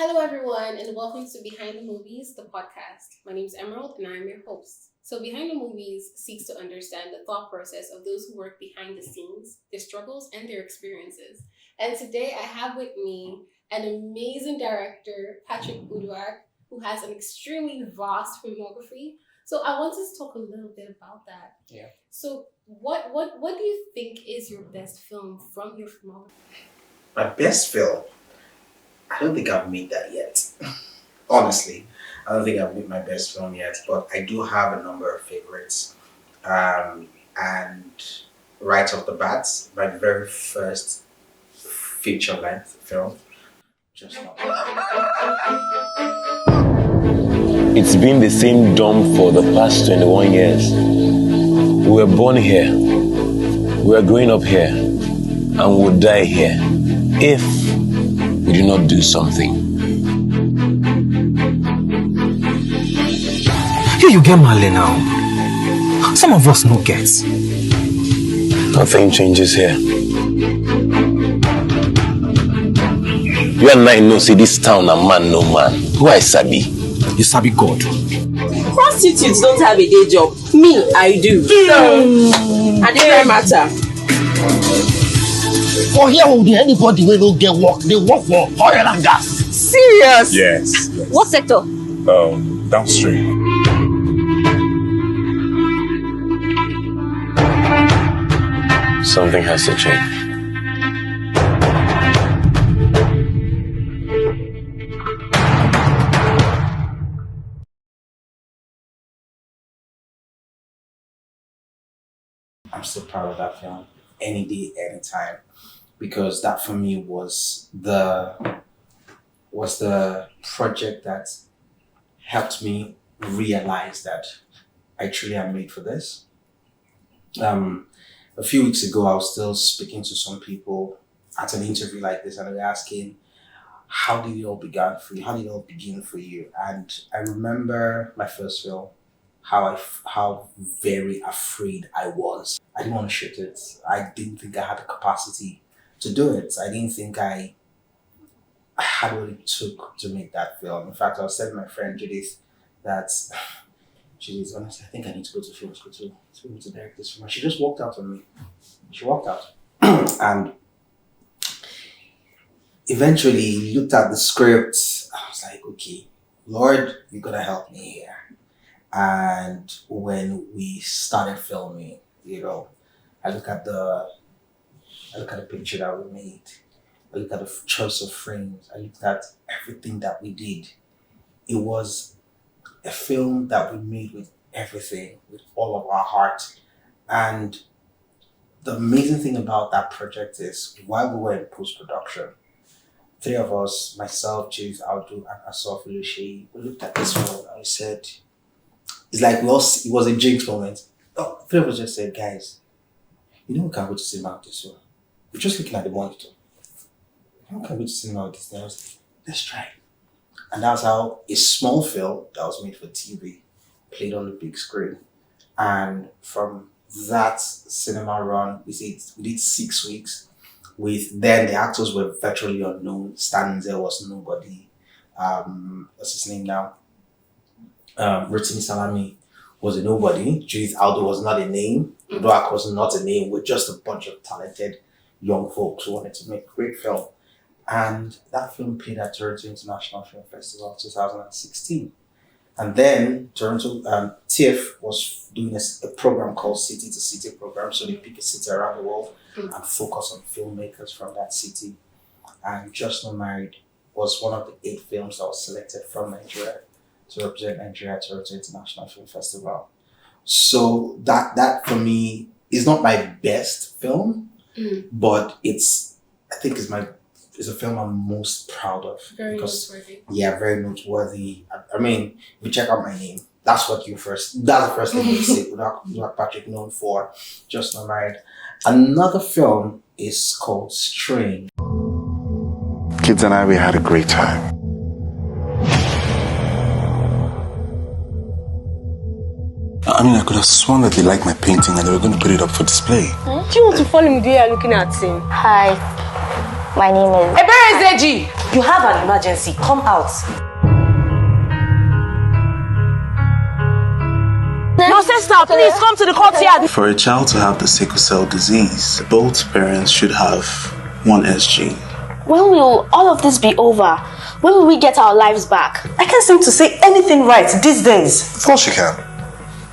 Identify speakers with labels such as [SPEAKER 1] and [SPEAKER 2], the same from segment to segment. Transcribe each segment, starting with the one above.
[SPEAKER 1] Hello everyone and welcome to Behind the Movies, the podcast. My name is Emerald and I'm your host. So Behind the Movies seeks to understand the thought process of those who work behind the scenes, their struggles and their experiences. And today I have with me an amazing director, Patrick Uduak, who has an extremely vast filmography. So I want us to talk a little bit about that.
[SPEAKER 2] Yeah.
[SPEAKER 1] So what do you think is your best film from your filmography?
[SPEAKER 2] My best film? I don't think I've made that yet. Honestly, I don't think I've made my best film yet, but I do have a number of favorites. And right off the bat, my very first feature-length film, Just Not.
[SPEAKER 3] It's been the same dome for the past 21 years. We were born here, we are growing up here, and we'll die here if we do not do something.
[SPEAKER 4] You get Male now. Some of us no get.
[SPEAKER 3] Nothing changes here. You and I know, see this town a man no man. Who I sabi?
[SPEAKER 4] You sabi God.
[SPEAKER 5] Prostitutes don't have a day job. Me, I do. So, and it don't matter.
[SPEAKER 6] For here, anybody will not get work. They work for oil and gas.
[SPEAKER 5] Serious?
[SPEAKER 7] Yes.
[SPEAKER 5] What sector?
[SPEAKER 7] Downstream.
[SPEAKER 3] Something has to change.
[SPEAKER 2] I'm still proud of that film, any day, anytime, because that for me was the project that helped me realize that I truly am made for this. A few weeks ago, I was still speaking to some people at an interview like this, and they were asking, how did it all begin for you? How did it all begin for you? And I remember my first film, how very afraid I was. I didn't want to shoot it. I didn't think I had the capacity to do it. I didn't think I had what it took to make that film. In fact, I was telling my friend Judith that, Judith, honestly, I think I need to go to film school to be able to direct this film. She just walked out on me. She walked out. And eventually looked at the script. I was like, okay, Lord, you're going to help me here. And when we started filming, I look at the picture that we made. I look at the choice of frames. I looked at everything that we did. It was a film that we made with everything, with all of our heart. And the amazing thing about that project is, while we were in post-production, three of us, myself, Chief, Aldo, and Asaf Ilushe, we looked at this film and we said, it's like it was a jinx moment. Three of us just said, guys, we can go to cinema with this film. We're just looking at the monitor. We can go to cinema with this thing. I was like, let's try. And that's how a small film that was made for TV played on the big screen. And from that cinema run, we did 6 weeks. Then the actors were virtually unknown. Stan there was nobody. What's his name now? Rotimi Salami was a nobody. Judith Aldo was not a name. Uduak was not a name. We're just a bunch of talented young folks who wanted to make a great film. And that film played at Toronto International Film Festival 2016. And then Toronto TIFF was doing a program called City to City program. So they pick a city around the world and focus on filmmakers from that city. And Just Not Married was one of the 8 films that was selected from Nigeria to represent Nigeria at Toronto International Film Festival. So that for me is not my best film, but I think it's a film I'm most proud of.
[SPEAKER 1] Very noteworthy.
[SPEAKER 2] Yeah, very noteworthy. I mean, if you check out my name, that's the first thing you say. Uduak Patrick, known for Just Not Married. Another film is called Strain.
[SPEAKER 7] Kids and we had a great time.
[SPEAKER 8] I could have sworn that they liked my painting and they were going to put it up for display.
[SPEAKER 5] Do you want to follow me the way you're looking at him?
[SPEAKER 9] Hi, my name is...
[SPEAKER 5] Ebere Zeji!
[SPEAKER 9] You have an emergency. Come out. No, sister, please come to the courtyard.
[SPEAKER 8] For a child to have the sickle cell disease, both parents should have one SG.
[SPEAKER 10] When will all of this be over? When will we get our lives back?
[SPEAKER 9] I can't seem to say anything right these days.
[SPEAKER 8] Of course you can.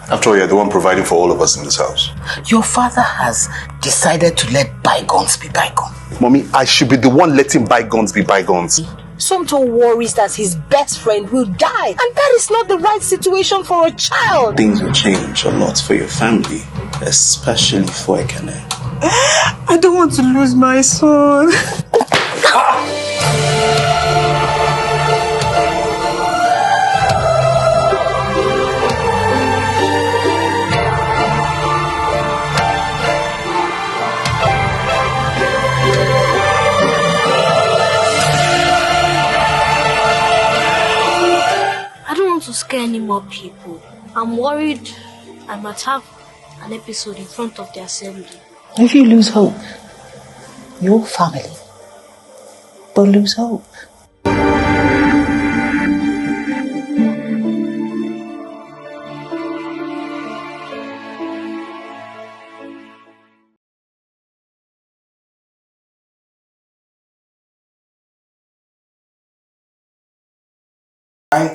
[SPEAKER 8] After all, you're the one providing for all of us in this house.
[SPEAKER 6] Your father has decided to let bygones be bygones.
[SPEAKER 8] Mommy, I should be the one letting bygones be bygones.
[SPEAKER 9] Somto worries that his best friend will die, and that is not the right situation for a child.
[SPEAKER 8] Things will change a lot for your family, especially for Ekene.
[SPEAKER 9] I don't want to lose my son.
[SPEAKER 10] To scare any more people. I'm worried I might have an episode in front of the assembly.
[SPEAKER 9] If you lose hope, your family will lose hope.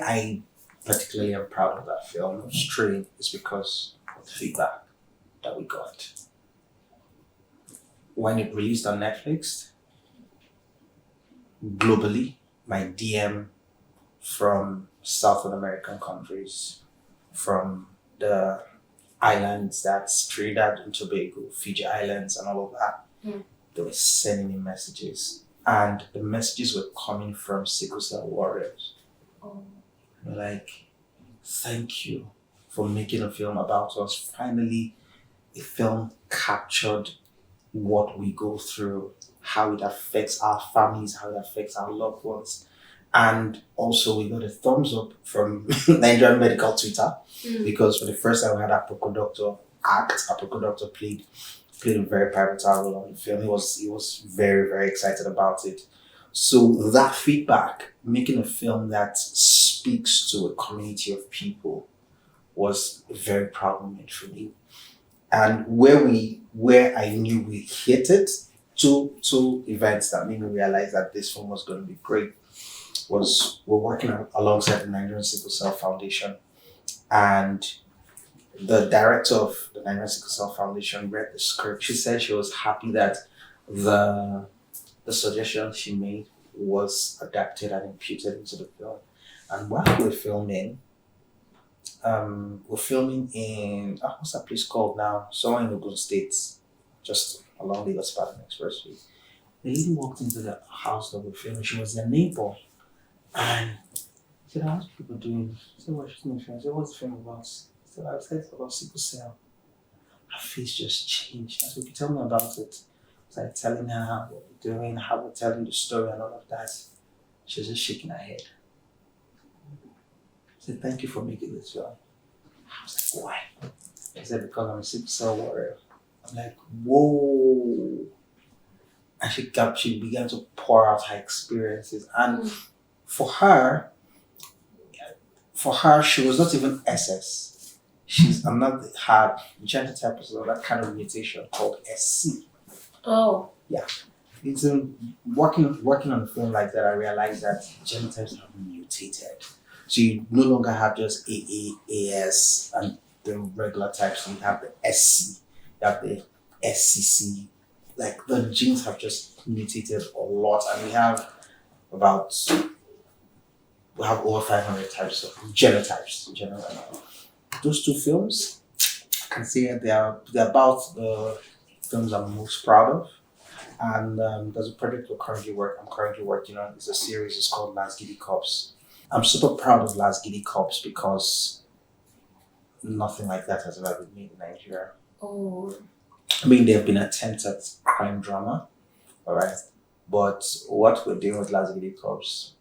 [SPEAKER 2] I particularly am proud of that film, Strain, is because of the feedback that we got. When it released on Netflix, globally, my DM from Southern American countries, from the islands that's Trinidad and Tobago, Fiji Islands and all of that, they were sending me messages. And the messages were coming from sickle cell warriors. Like, thank you for making a film about us. Finally, a film captured what we go through, how it affects our families, how it affects our loved ones. And also we got a thumbs up from Nigerian Medical Twitter because for the first time we had our Doctor act. Our Doctor played a very pivotal role on the film. He was very, very excited about it. So that feedback, making a film that speaks to a community of people, was a very proud moment for me. And where I knew we hit it, two events that made me realize that this film was going to be great was we're working alongside the Nigerian Sickle Cell Foundation, and the director of the Nigerian Sickle Cell Foundation read the script. She said she was happy that the suggestion she made was adapted and imputed into the film. And while we're filming in what's that place called now? Somewhere in Ogun State, just along the Ibadan Expressway. The lady walked into the house that we're filming. She was their neighbor, and she said, "How's people doing?" I said, "What's the film?" I said, "What's the film about?" I said, "I said it's about sickle cell." Her face just changed. I said, "Could you tell me about it?" I was like telling her what we're doing, how we're telling the story, and all of that. She was just shaking her head. I said, "Thank you for making this film." I was like, "Why?" I said, "Because I'm a sickle cell warrior." I'm like, "Whoa." And she began to pour out her experiences. And for her, she was not even SS. I'm not her genotype is that kind of mutation called SC.
[SPEAKER 1] Oh.
[SPEAKER 2] Yeah. It's working on a film like that, I realized that genotypes have mutated. So you no longer have just AA, AS, and the regular types. You have the SC, you have the SCC. Like the genes have just mutated a lot, and we have over 500 types of genotypes in general. Those two films, I can say they're about the films I'm most proud of. And there's a project I'm currently working on. It's a series. It's called Last Giddy Cops. I'm super proud of Last Giddy Cops because nothing like that has ever been made in Nigeria.
[SPEAKER 1] Oh.
[SPEAKER 2] I mean, there have been attempts at crime drama, all right? But what we're doing with Last Giddy Cops,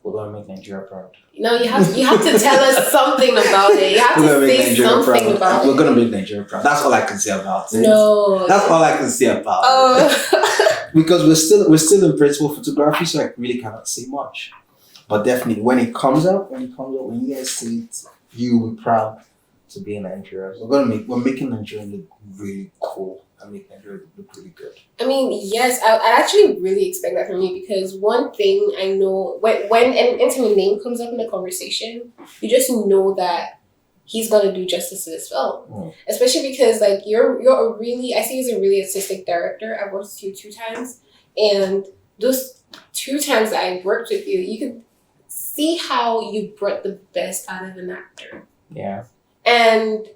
[SPEAKER 2] we're going to make Nigeria proud.
[SPEAKER 1] No, you have to tell us something about it. You have to say something about it.
[SPEAKER 2] We're going to make Nigeria proud. That's all I can say about it.
[SPEAKER 1] No.
[SPEAKER 2] That's all I can say about it. because we're still in principal photography, so I really cannot say much. But definitely, when it comes out, when you guys see it, you will be proud to be in Nigeria. We're making Nigeria look really cool and make Nigeria look really good.
[SPEAKER 1] I mean, yes, I actually really expect that from you, because one thing I know, when an intimate name comes up in the conversation, you just know that he's gonna do justice to this film. Especially because like you're a really, I see you as a really artistic director. I've worked with you 2 times, and those 2 times that I worked with you, you could see how you brought the best out of an actor.
[SPEAKER 2] Yeah.
[SPEAKER 1] And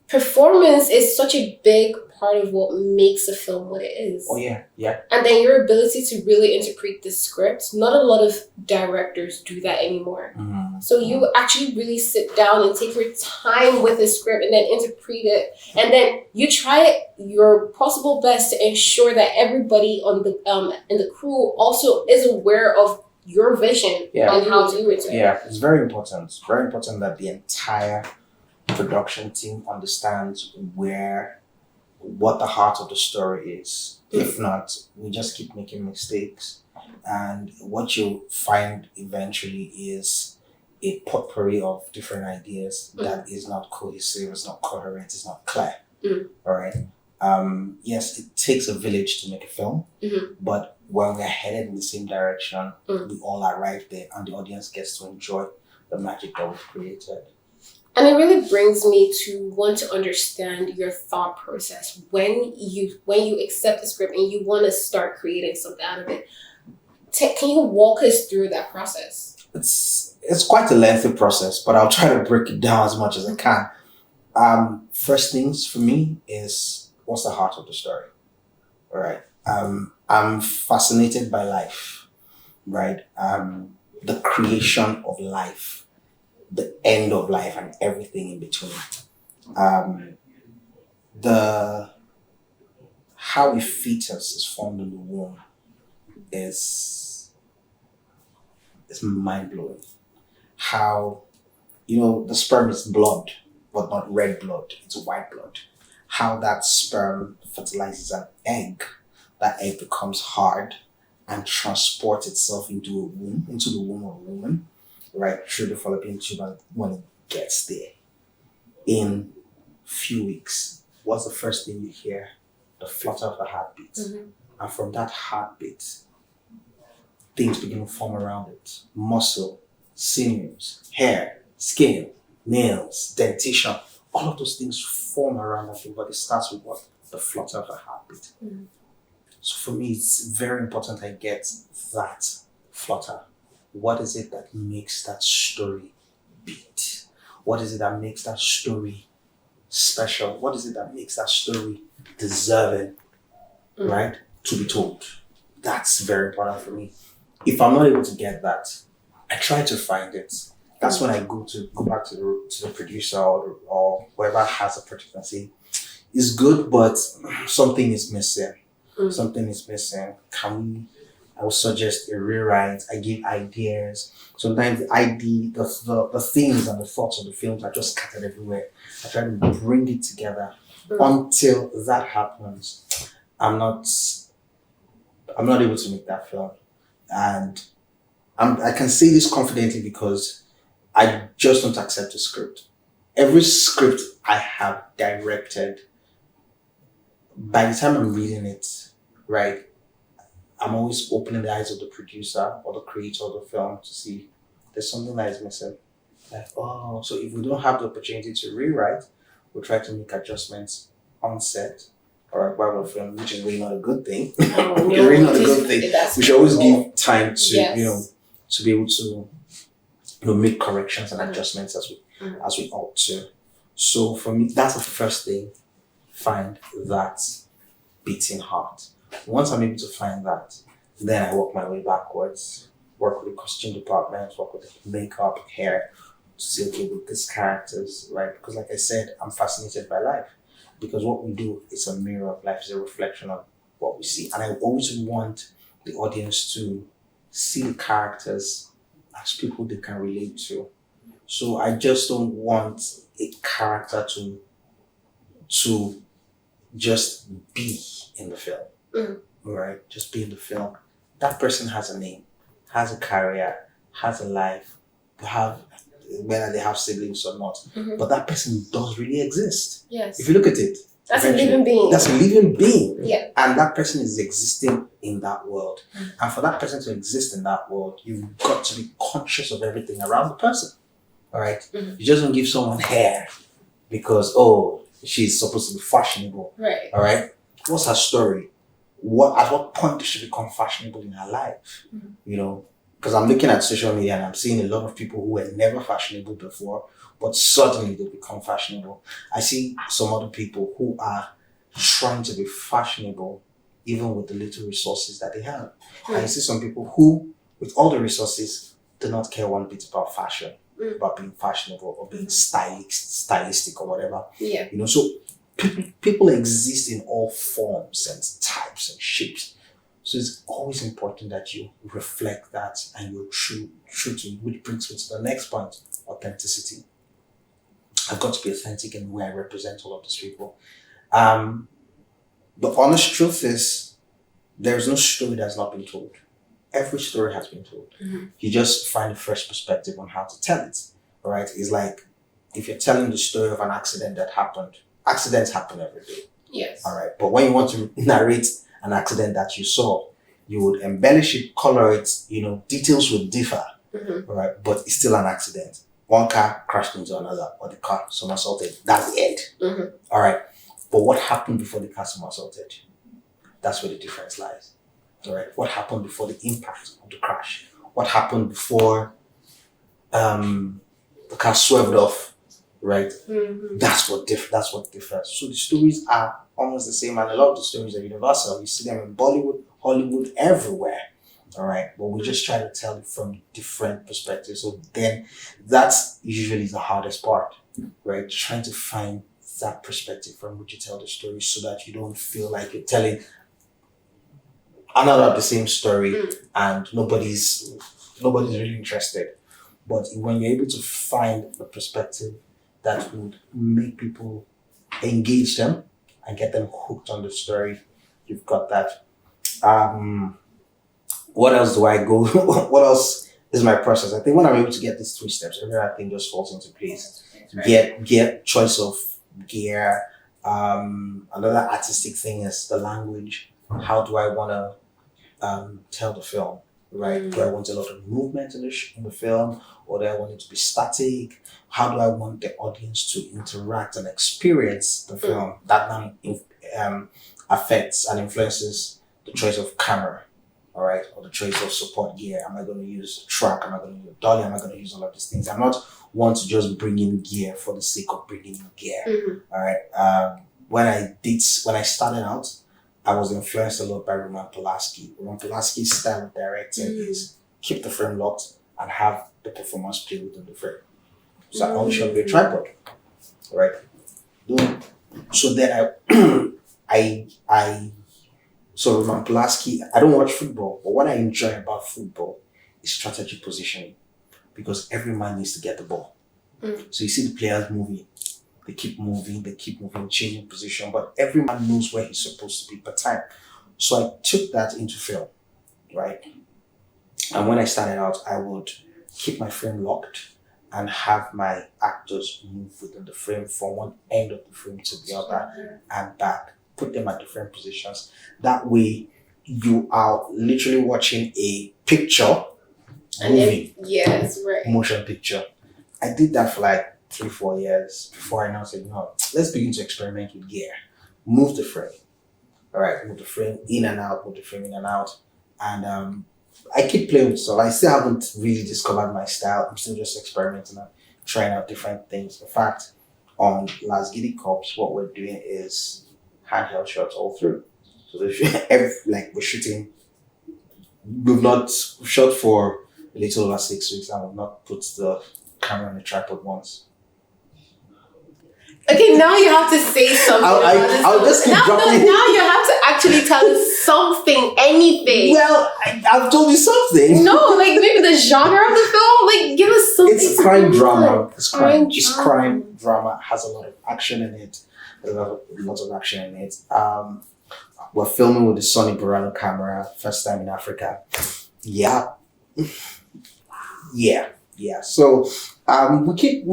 [SPEAKER 1] performance is such a big part of what makes a film what it is.
[SPEAKER 2] Oh yeah, yeah.
[SPEAKER 1] And then your ability to really interpret the script. Not a lot of directors do that anymore. So you actually really sit down and take your time with the script and then interpret it. And then you try your possible best to ensure that everybody on the in the crew also is aware of your vision and how to do it.
[SPEAKER 2] Yeah, it's very important. It's very important that the entire production team understands what the heart of the story is. If not, we just keep making mistakes, and what you'll find eventually is a potpourri of different ideas that is not cohesive, it's not coherent, it's not clear. All right. Yes, it takes a village to make a film, but when we're headed in the same direction, we all arrive there, and the audience gets to enjoy the magic that we've created.
[SPEAKER 1] And it really brings me to want to understand your thought process when you accept the script and you want to start creating something out of it. Can you walk us through that process?
[SPEAKER 2] It's quite a lengthy process, but I'll try to break it down as much as I can. First things for me is, what's the heart of the story? All right. I'm fascinated by life, right? The creation of life, the end of life, and everything in between. How a fetus is formed in the womb is mind-blowing. How, the sperm is blood, but not red blood, it's white blood. How that sperm fertilizes an egg, that egg becomes hard and transports itself into the womb of a woman, right through the fallopian tube, and when it gets there, in few weeks, what's the first thing you hear? The flutter of the heartbeat. And from that heartbeat, things begin to form around it. Muscle, sinews, hair, skin, nails, dentition, all of those things form around that thing, but it starts with what? The flutter of the heartbeat. So for me, it's very important I get that flutter. What is it that makes that story beat? What is it that makes that story special? What is it that makes that story deserving, right, to be told? That's very important for me. If I'm not able to get that, I try to find it. That's when I go back to the producer or whoever has a project and say, it's good, but something is missing. Something is missing. I will suggest a rewrite. I give ideas. Sometimes the themes and the thoughts of the films are just scattered everywhere. I try to bring it together. Until that happens, I'm not able to make that film. And I can say this confidently because I just don't accept a script. Every script I have directed, by the time I'm reading it, right, I'm always opening the eyes of the producer or the creator of the film to see there's something that is missing. Like, so if we don't have the opportunity to rewrite, we'll try to make adjustments on set or while we're filming, which is really not a good thing. Really not a good thing. We should always give time to, to be able to, make corrections and adjustments as we ought to. So for me, that's the first thing. Find that beating heart. Once I'm able to find that, then I work my way backwards. Work with the costume department, work with the makeup, hair, to say, okay, with these characters, right? Because like I said, I'm fascinated by life. Because what we do is a mirror of life, is a reflection of what we see. And I always want the audience to see the characters as people they can relate to. So I just don't want a character to just be in the film. right? Just be in the film. That person has a name, has a career, has a life, whether they have siblings or not. But that person does really exist.
[SPEAKER 1] Yes.
[SPEAKER 2] If you look at it,
[SPEAKER 1] that's a living being.
[SPEAKER 2] That's a living being.
[SPEAKER 1] Yeah.
[SPEAKER 2] And that person is existing in that world. And for that person to exist in that world, you've got to be conscious of everything around the person. All right? You just don't give someone hair because, she's supposed to be fashionable.
[SPEAKER 1] Right.
[SPEAKER 2] All right? What's her story? At what point does she become fashionable in her life? You know? Because I'm looking at social media and I'm seeing a lot of people who were never fashionable before, but suddenly they become fashionable. I see some other people who are trying to be fashionable even with the little resources that they have. And I see some people who, with all the resources, do not care one bit about fashion, about being fashionable or being stylistic or whatever.
[SPEAKER 1] Yeah.
[SPEAKER 2] You know, so people exist in all forms and types and shapes. So it's always important that you reflect that and you're true to, which brings me to the next point, authenticity. I've got to be authentic in the way I represent all of these people. The honest truth is, there's no story that's not been told. Every story has been told. You just find a fresh perspective on how to tell it. All right? It's like if you're telling the story of an accident that happened. Accidents happen every day.
[SPEAKER 1] Yes.
[SPEAKER 2] All right. But when you want to narrate an accident that you saw, you would embellish it, color it, details would differ. All right. But it's still an accident. One car crashed into another, or the car somersaulted. That's the end. All right. But what happened before the car somersaulted? That's where the difference lies. All right. What happened before the impact of the crash? What happened before the car swerved off? Right. That's what differs. So the stories are almost the same, and a lot of the stories are universal. You see them in Bollywood, Hollywood, everywhere. All right, but we just try to tell it from different perspectives. So then, that's usually the hardest part, right? Trying to find that perspective from which you tell the story, so that you don't feel like you're telling another of the same story, and nobody's really interested. But when you're able to find the perspective that would make people engage them and get them hooked on the story, you've got that. What else do I go? What else is my process? I think when I'm able to get these 3 steps, every other thing just falls into place. Get choice of gear. Another artistic thing is the language. How do I want to tell the film? Right? Do I want a lot of movement in the film, or do I want it to be static? How do I want the audience to interact and experience the film? That now affects and influences the choice of camera, all right, or the choice of support gear. Am I going to use a track? Am I going to use a dolly? Am I going to use all of these things? I'm not one to just bring in gear for the sake of bringing in gear. All right. When I started out, I was influenced a lot by Roman Polanski. Roman Polanski's style of directing is keep the frame locked and have the performance play within the frame. So I only shot with a tripod, right? So then so Roman Polanski, I don't watch football, but what I enjoy about football is strategy positioning, because every man needs to get the ball. So you see the players moving. They keep moving, changing position, but every man knows where he's supposed to be per time. So I took that into film, right? And when I started out, I would keep my frame locked and have my actors move within the frame from one end of the frame to the other and back, put them at different positions. That way, you are literally watching a picture moving.
[SPEAKER 1] Yes, right.
[SPEAKER 2] Motion picture. I did that for like 3-4 years before I now said, let's begin to experiment with gear. Move the frame. All right, move the frame in and out, move the frame in and out. And I keep playing with stuff. I still haven't really discovered my style. I'm still just experimenting and trying out different things. In fact, on Last Giddy Cops, what we're doing is handheld shots all through. So we're shooting, we've shot for a little over 6 weeks and we've not put the camera on the tripod once.
[SPEAKER 1] Okay, now you have to say something.
[SPEAKER 2] I'll just keep dropping.
[SPEAKER 1] Now you have to actually tell us something, anything.
[SPEAKER 2] Well, I've told you something.
[SPEAKER 1] No, like maybe the genre of the film. Like, give us something.
[SPEAKER 2] It's crime drama. It's crime drama. Has a lot of action in it. A lot of action in it. we're filming with the Sony Burano camera, first time in Africa. Yeah. Yeah. So I keep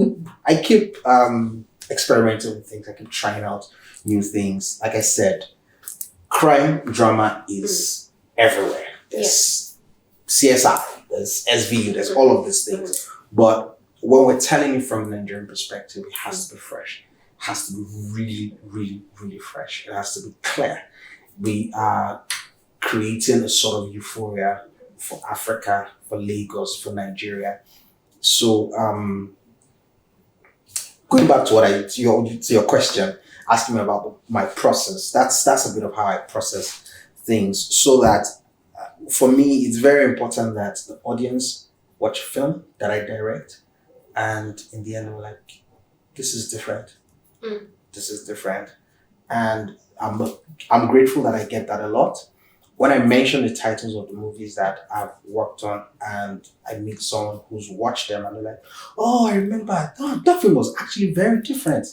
[SPEAKER 2] experimenting with things. I keep trying out new things. Like I said, crime drama is everywhere. There's CSI, there's SVU, there's all of these things. But when we're telling it from the Nigerian perspective, it has to be fresh. It has to be really, really, really fresh. It has to be clear. We are creating a sort of euphoria for Africa, for Lagos, for Nigeria. So going back to your question, asking me about my process. That's a bit of how I process things. So that for me, it's very important that the audience watch a film that I direct, and in the end, they're like, "This is different. This is different," and I'm grateful that I get that a lot. When I mention the titles of the movies that I've worked on, and I meet someone who's watched them, and they're like, "Oh, I remember. Oh, that film was actually very different.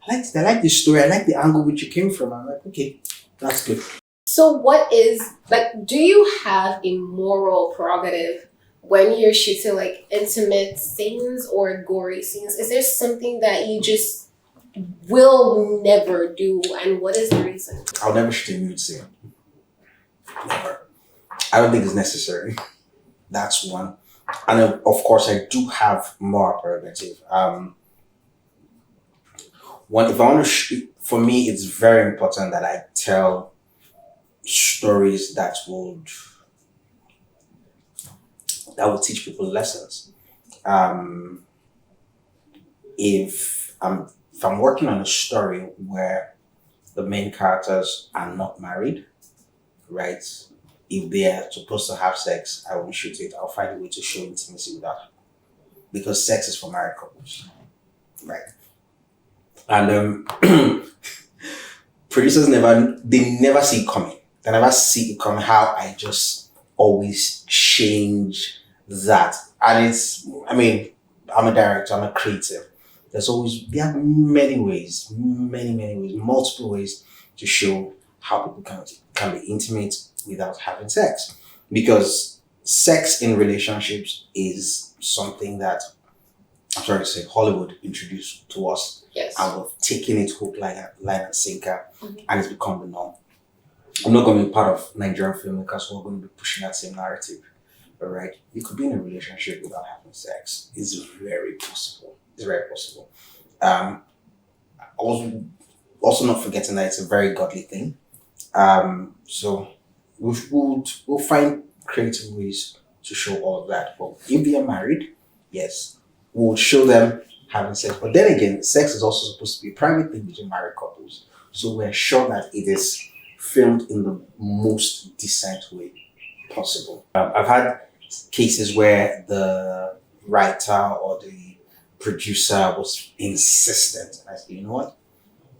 [SPEAKER 2] I like the story. I like the angle which you came from." I'm like, "Okay, that's good."
[SPEAKER 1] So what is, like, do you have a moral prerogative when you're shooting like intimate scenes or gory scenes? Is there something that you just will never do, and what is the reason?
[SPEAKER 2] I'll never shoot a nude scene. Never. I don't think it's necessary. That's one. And of course, I do have moral prerogative. If I want to shoot, for me, it's very important that I tell stories that would teach people lessons. If I'm working on a story where the main characters are not married, right? If they're supposed to have sex, I won't shoot it. I'll find a way to show intimacy without it. Because sex is for married couples, right? And producers never see it coming. They never see it coming. How I just always change that. And I'm a director, I'm a creative. There are many ways, multiple ways to show how people can be intimate without having sex. Because sex in relationships is something that, I'm sorry to say, Hollywood introduced to us.
[SPEAKER 1] Yes.
[SPEAKER 2] And we've taken it hook, line and sinker, and it's become the norm. I'm not going to be part of Nigerian filmmakers who are going to be pushing that same narrative. All right? You could be in a relationship without having sex. It's very possible. It's very possible. Also not forgetting that it's a very godly thing. So we'll find creative ways to show all of that. But if they are married, yes, we'll show them having sex. But then again, sex is also supposed to be a private thing between married couples. So we're sure that it is filmed in the most decent way possible. I've had cases where the writer or the producer was insistent. And I said, you know what?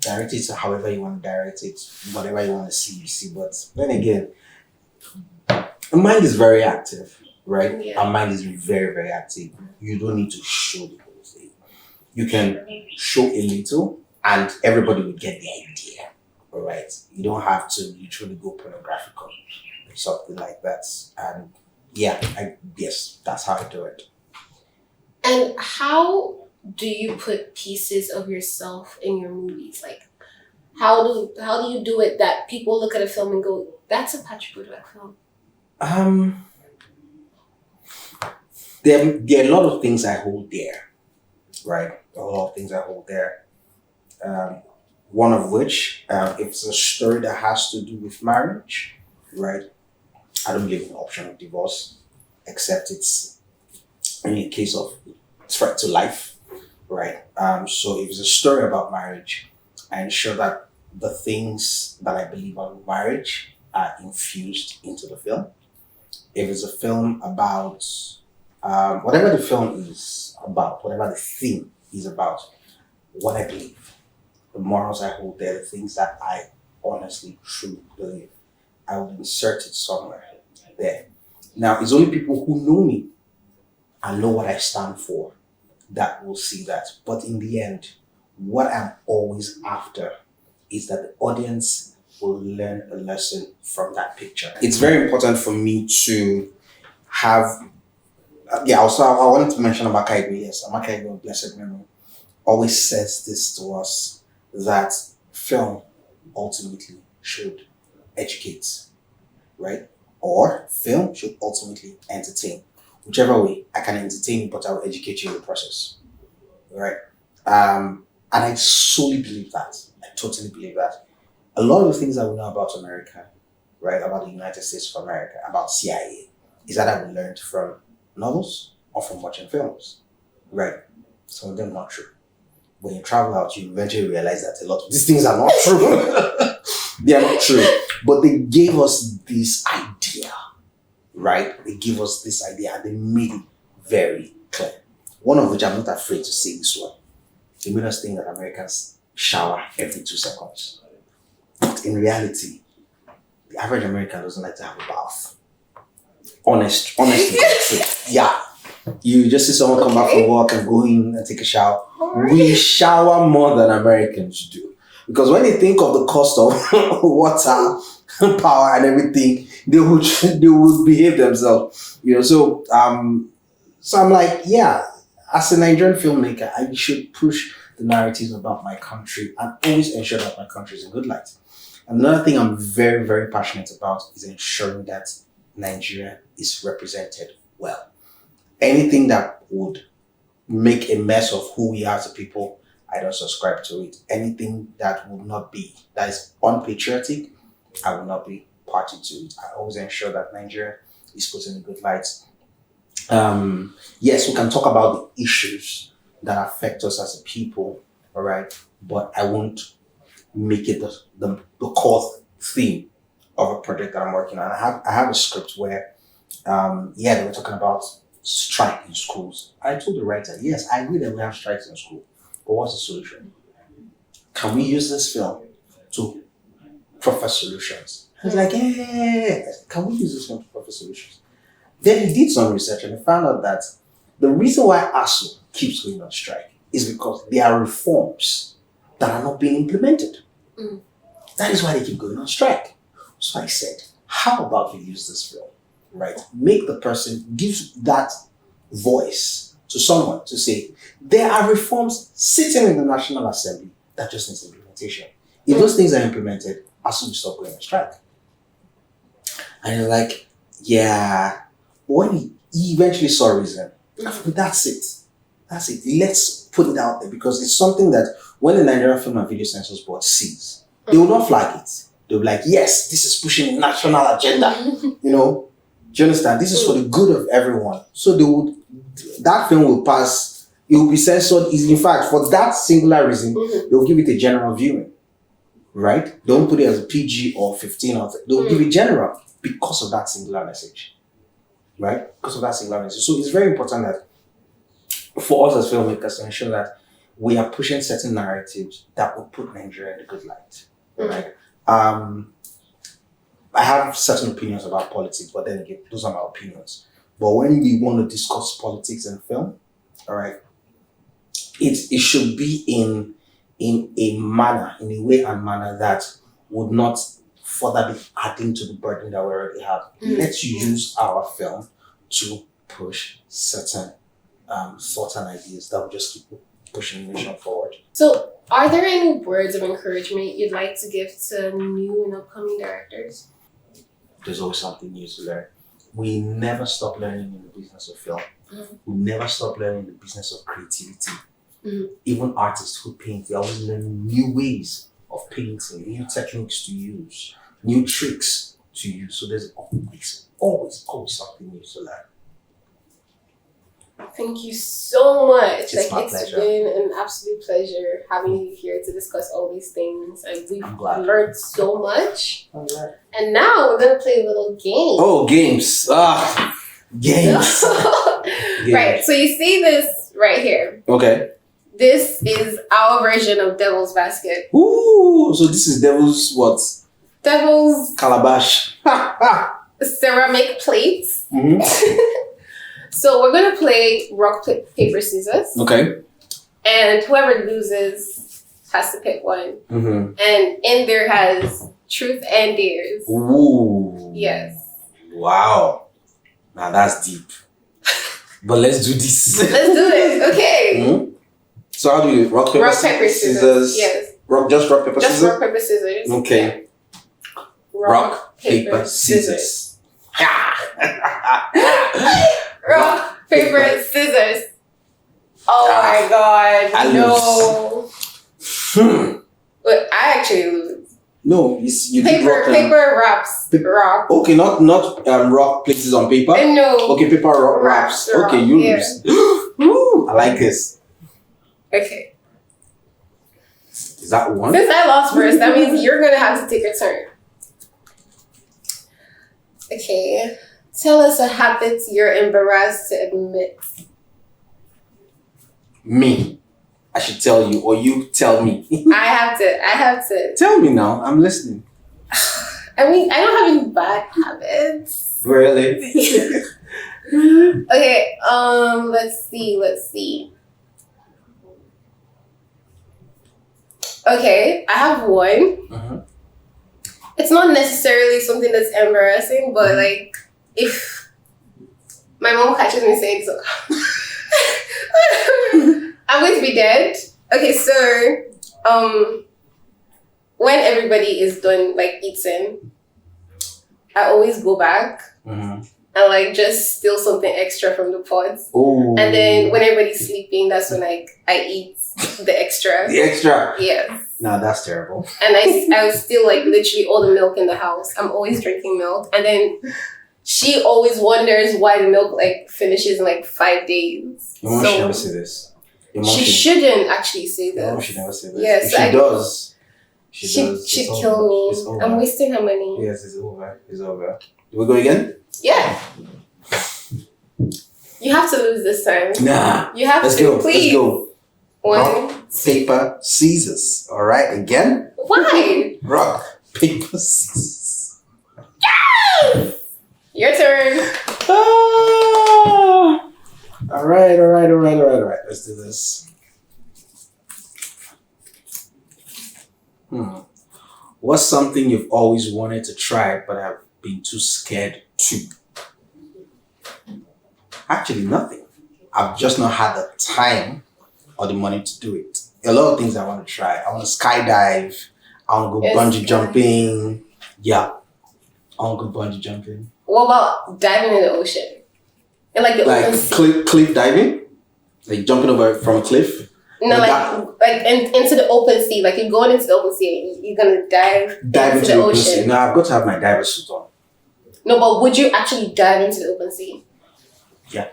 [SPEAKER 2] Direct it however you want to direct it, whatever you want to see, you see. But then again, the mind is very active, right?
[SPEAKER 1] Yeah.
[SPEAKER 2] Our mind is very, very active. You don't need to show the whole thing. You can show a little and everybody would get the idea, all right? You don't have to literally go pornographic or something like that. And yes, that's how I do it.
[SPEAKER 1] And how do you put pieces of yourself in your movies? Like, how do you do it that people look at a film and go, "That's a Patrick Uduak film"?
[SPEAKER 2] There are a lot of things I hold dear, right? A lot of things I hold dear. One of which, if it's a story that has to do with marriage, right? I don't believe in the option of divorce, except it's in a case of threat to life, right? So if it's a story about marriage, I ensure that the things that I believe about marriage are infused into the film. If it's a film about whatever the film is about, whatever the theme is about, what I believe, the morals I hold there, the things that I honestly, truly believe, I will insert it somewhere there. Now, it's only people who know me and know what I stand for that will see that. But in the end, what I'm always after is that the audience will learn a lesson from that picture. It's very important for me to have, also I wanted to mention Amaka Egbe. Yes, Amaka Egbe, blessed memory, always says this to us, that film ultimately should educate, right? Or film should ultimately entertain. Whichever way, I can entertain you, but I will educate you in the process, right? And I solely believe that. I totally believe that. A lot of the things that we know about America, right, about the United States of America, about CIA, is that we learned from novels or from watching films, right? Some of them not true. When you travel out, you eventually realize that a lot of these things are not true. They are not true. But they gave us this idea, right? They gave us this idea and they made it very clear. One of which I'm not afraid to say this one. They made us think that Americans shower every 2 seconds. But in reality, the average American doesn't like to have a bath. Honestly, yeah. You just see someone come back from work and go in and take a shower. We shower more than Americans do. Because when they think of the cost of water, power and everything, they would behave themselves. So I'm like, yeah, as a Nigerian filmmaker, I should push the narratives about my country and always ensure that my country is in good light. Another thing I'm very, very passionate about is ensuring that Nigeria is represented well. Anything that would make a mess of who we are as a people, I don't subscribe to it. Anything that is unpatriotic, I will not be party to it. I always ensure that Nigeria is put in a good light. Yes, we can talk about the issues that affect us as a people, all right? But I won't make it the core theme of a project that I'm working on. I have a script where, they were talking about strike in schools. I told the writer, yes, I agree that we have strikes in school, but what's the solution? Can we use this film to proffer solutions? I was like, yeah, can we use this film to proffer solutions? Then he did some research and he found out that the reason why ASU keeps going on strike is because there are reforms that are not being implemented. That is why they keep going on strike. So I said, how about we use this film, right? Make the person, give that voice to someone to say, there are reforms sitting in the National Assembly that just needs implementation. If those things are implemented, ASU will stop going on strike. And you're like, yeah. When he eventually saw reason, that's it. Let's put it out there because it's something that when the Nigerian Film and Video Censors Board sees, they will not flag it. They'll be like, yes, this is pushing a national agenda. Do you understand? This is for the good of everyone. So that film will pass, it will be censored. In fact, for that singular reason, they'll give it a general viewing. Right? They won't put it as a PG or 15 or they'll give it general because of that singular message. Right? Because of that singular message. So it's very important that for us as filmmakers to ensure that we are pushing certain narratives that will put Nigeria in a good light. Right? I have certain opinions about politics, but then again, those are my opinions. But when we want to discuss politics in film, all right, it should be in a way and manner that would not further be adding to the burden that we already have. Let's use our film to push certain thoughts and ideas that will just keep pushing the nation forward.
[SPEAKER 1] So, are there any words of encouragement you'd like to give to new and upcoming directors?
[SPEAKER 2] There's always something new to learn. We never stop learning in the business of film. We never stop learning in the business of creativity. Even artists who paint, they're always learning new ways of painting, new techniques to use, new tricks to use. So there's always something new to learn.
[SPEAKER 1] Thank you so much.
[SPEAKER 2] It's
[SPEAKER 1] been an absolute pleasure having you here to discuss all these things. And we've learned so much. And now we're going to play a little game.
[SPEAKER 2] Oh, games. Games.
[SPEAKER 1] Right. So you see this right here.
[SPEAKER 2] Okay.
[SPEAKER 1] This is our version of Devil's Basket.
[SPEAKER 2] Ooh, so this is Devil's what?
[SPEAKER 1] Devil's
[SPEAKER 2] calabash.
[SPEAKER 1] ceramic plates. So we're gonna play rock, paper, scissors.
[SPEAKER 2] Okay.
[SPEAKER 1] And whoever loses has to pick one.
[SPEAKER 2] Mm-hmm.
[SPEAKER 1] And in there has truth and dares.
[SPEAKER 2] Ooh.
[SPEAKER 1] Yes.
[SPEAKER 2] Wow. Now that's deep. But let's do this.
[SPEAKER 1] Let's do it. Okay.
[SPEAKER 2] Mm-hmm. So how do we rock, paper, scissors?
[SPEAKER 1] Yes.
[SPEAKER 2] Just rock, paper,
[SPEAKER 1] just
[SPEAKER 2] scissors?
[SPEAKER 1] rock, paper, scissors.
[SPEAKER 2] Okay.
[SPEAKER 1] Yeah.
[SPEAKER 2] Rock, paper, scissors.
[SPEAKER 1] Rock, paper, scissors. Oh my god.
[SPEAKER 2] I
[SPEAKER 1] no. But I actually lose.
[SPEAKER 2] No, you did rock.
[SPEAKER 1] Paper wraps. Rock.
[SPEAKER 2] Okay, not rock places on paper.
[SPEAKER 1] No.
[SPEAKER 2] Okay, paper rock wraps. Okay, you lose. I like this.
[SPEAKER 1] Okay.
[SPEAKER 2] Is that one?
[SPEAKER 1] Since I lost first, that means you're gonna have to take a turn. Okay. Tell us a habit you're embarrassed to admit.
[SPEAKER 2] Me. I should tell you, or you tell me.
[SPEAKER 1] I have to.
[SPEAKER 2] Tell me now. I'm listening.
[SPEAKER 1] I mean, I don't have any bad habits.
[SPEAKER 2] Really?
[SPEAKER 1] Okay. Let's see. Okay, I have one.
[SPEAKER 2] Uh-huh.
[SPEAKER 1] It's not necessarily something that's embarrassing, but like if my mom catches me saying so, I'm going to be dead. Okay, so when everybody is done like eating, I always go back and like just steal something extra from the pots.
[SPEAKER 2] Oh.
[SPEAKER 1] And then when everybody's sleeping, that's when like I eat the extra.
[SPEAKER 2] The extra?
[SPEAKER 1] Yes.
[SPEAKER 2] Nah, that's terrible.
[SPEAKER 1] And I was still like literally all the milk in the house. I'm always drinking milk. And then she always wonders why the milk like finishes in like 5 days.
[SPEAKER 2] Your mom should never say this.
[SPEAKER 1] She shouldn't actually say this.
[SPEAKER 2] Your mom should never say this.
[SPEAKER 1] Yes,
[SPEAKER 2] if she does.
[SPEAKER 1] She'd kill me. I'm wasting her money.
[SPEAKER 2] Yes, it's over. It's over. Do we go again?
[SPEAKER 1] Yeah. You have to lose this time.
[SPEAKER 2] Nah.
[SPEAKER 1] You have
[SPEAKER 2] Let's
[SPEAKER 1] to,
[SPEAKER 2] go.
[SPEAKER 1] please.
[SPEAKER 2] Let's go.
[SPEAKER 1] One.
[SPEAKER 2] Rock, paper, scissors. All right, again?
[SPEAKER 1] Why?
[SPEAKER 2] Rock, paper, scissors.
[SPEAKER 1] Yes! Your turn.
[SPEAKER 2] All right. Let's do this. What's something you've always wanted to try but have been too scared to? Actually, nothing. I've just not had the time or the money to do it. A lot of things I want to try. I want to skydive. I want to go bungee jumping. Yeah. I want to go bungee jumping.
[SPEAKER 1] What about diving in the ocean? In like the open sea?
[SPEAKER 2] Cliff diving? Like jumping over from a cliff?
[SPEAKER 1] No, into the open sea. Like you're going into the open sea, you're gonna dive into the ocean.
[SPEAKER 2] Sea. No, I've got to have my diver suit on.
[SPEAKER 1] No, but would you actually dive into the open sea?
[SPEAKER 2] Yeah.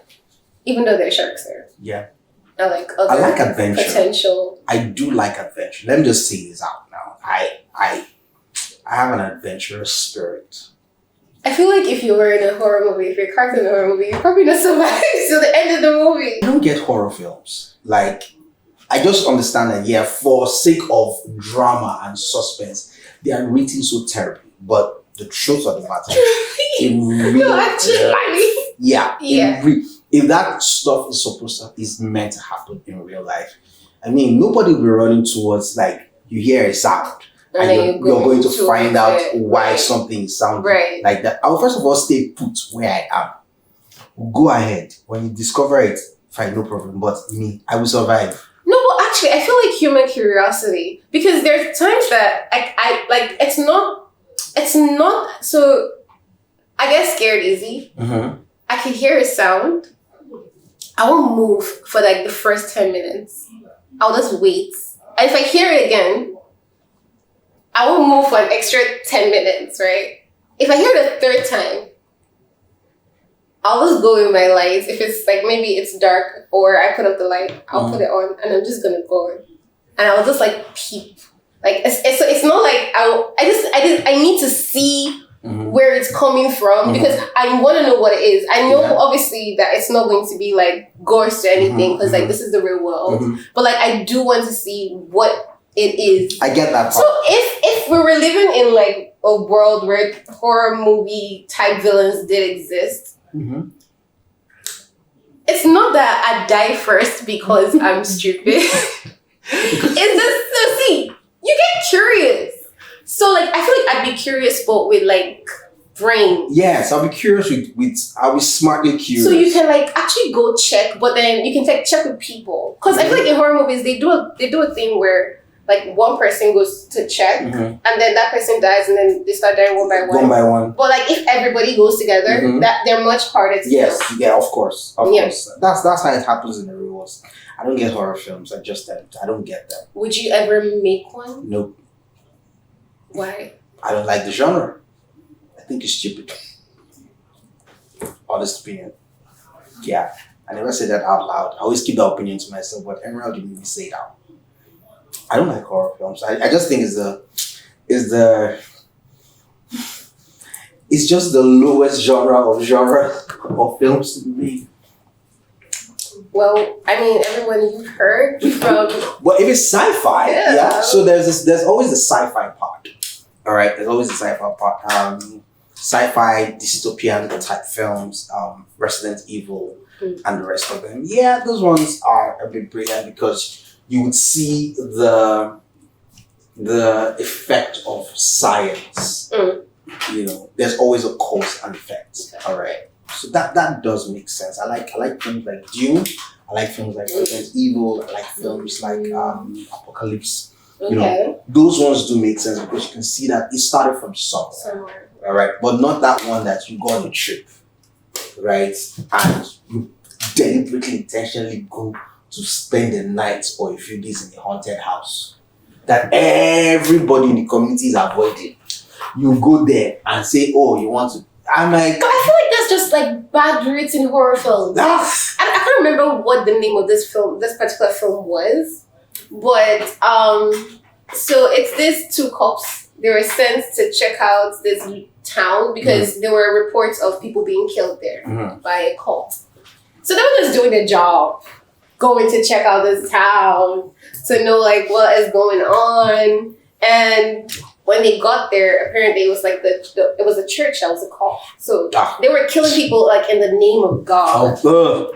[SPEAKER 1] Even though there are sharks there.
[SPEAKER 2] Yeah.
[SPEAKER 1] I like other
[SPEAKER 2] I like adventure.
[SPEAKER 1] Potential.
[SPEAKER 2] I do like adventure. Let me just say this out now. I have an adventurous spirit.
[SPEAKER 1] I feel like if you were in a horror movie, if you're a character in a horror movie, you're probably not survive till the end of the movie.
[SPEAKER 2] I don't get horror films. Like, I just understand that, yeah, for sake of drama and suspense, they are written so terribly. But the truth of the matter is, if that stuff is meant to happen in real life, I mean, nobody will be running towards, like, you hear a sound and you're going to find out why something is sounding like that. I will first of all stay put where I am. Go ahead. When you discover it, fine, no problem. But me, I will survive.
[SPEAKER 1] No, but actually, I feel like human curiosity, because there's times that I like it's not so I get scared easy. I can hear a sound. I won't move for like the first 10 minutes. I'll just wait. And if I hear it again, I won't move for an extra 10 minutes, right? If I hear it a third time, I'll just go with my lights. If it's like maybe it's dark or I put up the light, I'll put it on and I'm just gonna go. And I'll just like peep. Like it's not like I need to see where it's coming from because I want to know what it is. I know obviously that it's not going to be like ghost or anything because like this is the real world. But like I do want to see what it is.
[SPEAKER 2] I get that part.
[SPEAKER 1] So if we were living in like a world where horror movie type villains did exist, it's not that I die first because I'm stupid. It's just so see, you get curious. So like I feel like I'd be curious, but with like brain.
[SPEAKER 2] Yes, I'll be curious with I'll be smartly curious.
[SPEAKER 1] So you can like actually go check, but then you can check with people. Because I feel like in horror movies they do a thing where like one person goes to check and then that person dies and then they start dying one by one.
[SPEAKER 2] One by one.
[SPEAKER 1] But like if everybody goes together, that they're much harder to
[SPEAKER 2] Yes,
[SPEAKER 1] kill.
[SPEAKER 2] yeah, of course. Of course. That's how it happens in the real world. I don't get horror films. I don't get them.
[SPEAKER 1] Would you ever make one?
[SPEAKER 2] Nope.
[SPEAKER 1] Why?
[SPEAKER 2] I don't like the genre. I think it's stupid. Honest opinion. Yeah. I never say that out loud. I always keep the opinion to myself, but Emerald didn't even say it out. I don't like horror films. I just think it's just the lowest genre of films to be.
[SPEAKER 1] Well, I mean, everyone you've heard from.
[SPEAKER 2] But if it's sci-fi, yeah. So there's always the sci-fi part. All right, there's always the sci-fi part. Sci-fi dystopian type films, Resident Evil, and the rest of them. Yeah, those ones are a bit brilliant because you would see the effect of science. You know, there's always a cause and effect. All right. So that does make sense. I like films like Dune. I like films like Resident Evil. I like films like Apocalypse. You know, those ones do make sense because you can see that it started from somewhere. All right, but not that one that you go on a trip, right? And you deliberately, intentionally go to spend the night or a few days in a haunted house that everybody in the community is avoiding. You go there and say, "Oh, you want to." I'm like,
[SPEAKER 1] but I feel like that's just like bad written horror films. I can't remember what the name of this particular film was, but so it's these two cops. They were sent to check out this town because there were reports of people being killed there by a cult. So they were just doing their job, going to check out this town to know like what is going on. And when they got there, apparently it was like it was a church that was a cult. So they were killing people like in the name of God. So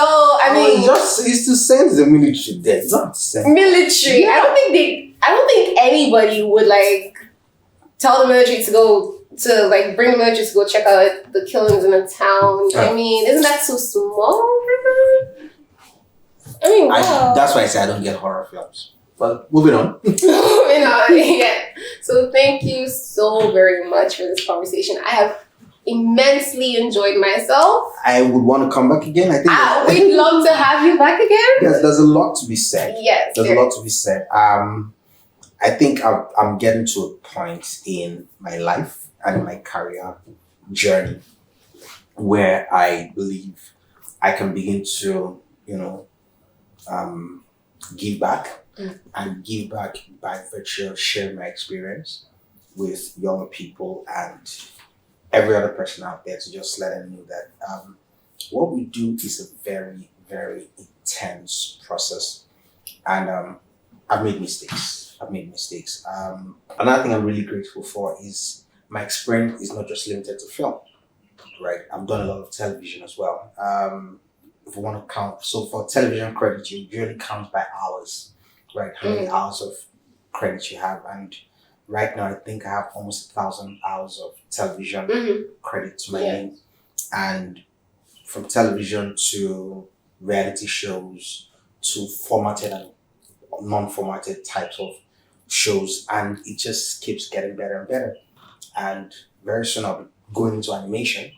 [SPEAKER 1] I mean,
[SPEAKER 2] it's to send the military there. Not send
[SPEAKER 1] military. Yeah. I don't think anybody would like tell the military to go to like bring the military to go check out the killings in a town. I mean, isn't that too small for them? I mean, wow.
[SPEAKER 2] That's why I say I don't get horror films. But moving on.
[SPEAKER 1] Moving on, yeah. So thank you so very much for this conversation. I have immensely enjoyed myself.
[SPEAKER 2] I would want to come back again. I think
[SPEAKER 1] we'd love to have you back again.
[SPEAKER 2] Yes, there's a lot to be said.
[SPEAKER 1] Yes,
[SPEAKER 2] there's a lot to be said. I think I'm getting to a point in my life and my career journey where I believe I can begin to, give back and give back by virtue of sharing my experience with younger people and every other person out there to just let them know that what we do is a very, very intense process. And I've made mistakes. Another thing I'm really grateful for is my experience is not just limited to film, right? I've done a lot of television as well. If we want to count, so for television credit, you usually count by hours, right? How many hours of credit you have. And right now, I think I have almost 1,000 hours of television credit to my name. And from television to reality shows to formatted and non-formatted types of shows. And it just keeps getting better and better. And very soon I'll be going into animation,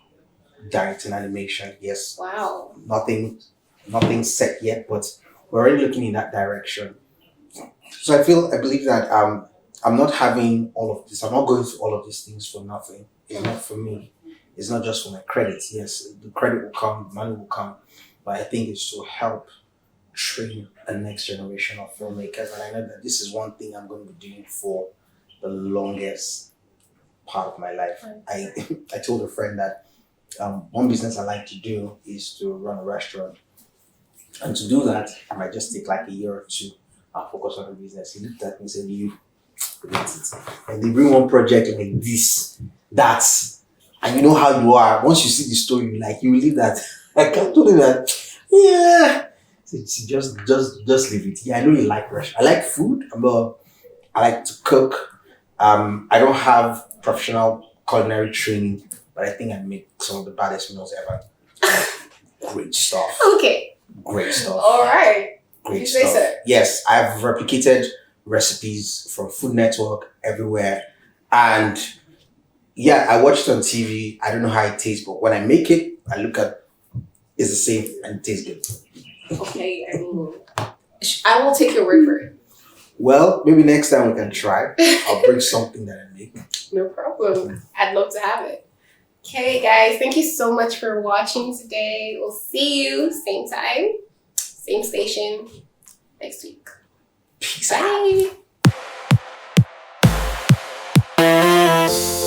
[SPEAKER 2] directing animation. Yes.
[SPEAKER 1] Wow.
[SPEAKER 2] Nothing set yet, but we're already looking in that direction. So I believe that I'm not having all of this. I'm not going through all of these things for nothing. It's not for me. It's not just for my credits. Yes, the credit will come, money will come, but I think it's to help train the next generation of filmmakers. And I know that this is one thing I'm going to be doing for the longest part of my life. I told a friend that one business I like to do is to run a restaurant. And to do that, I might just take like a year or two and focus on the business. He looked at me and said, "You forget it." And they bring one project like this, and you know how you are. Once you see the story, you believe that. I told him that, Just leave it. Yeah, I know you like restaurant. I like food. I like to cook. I don't have professional culinary training, but I think I make some of the baddest meals ever. Great stuff.
[SPEAKER 1] Okay.
[SPEAKER 2] Great stuff.
[SPEAKER 1] All right.
[SPEAKER 2] Great
[SPEAKER 1] You
[SPEAKER 2] stuff.
[SPEAKER 1] say so.
[SPEAKER 2] Yes, I've replicated recipes from Food Network everywhere, and yeah, I watched it on TV. I don't know how it tastes, but when I make it, I look at it's the same and it tastes good.
[SPEAKER 1] Okay, I mean, I will take your word for it.
[SPEAKER 2] Well, maybe next time we can try. I'll bring something that I make.
[SPEAKER 1] No problem. I'd love to have it. Okay, guys, thank you so much for watching today. We'll see you same time, same station next week.
[SPEAKER 2] Peace
[SPEAKER 1] Bye.
[SPEAKER 2] out.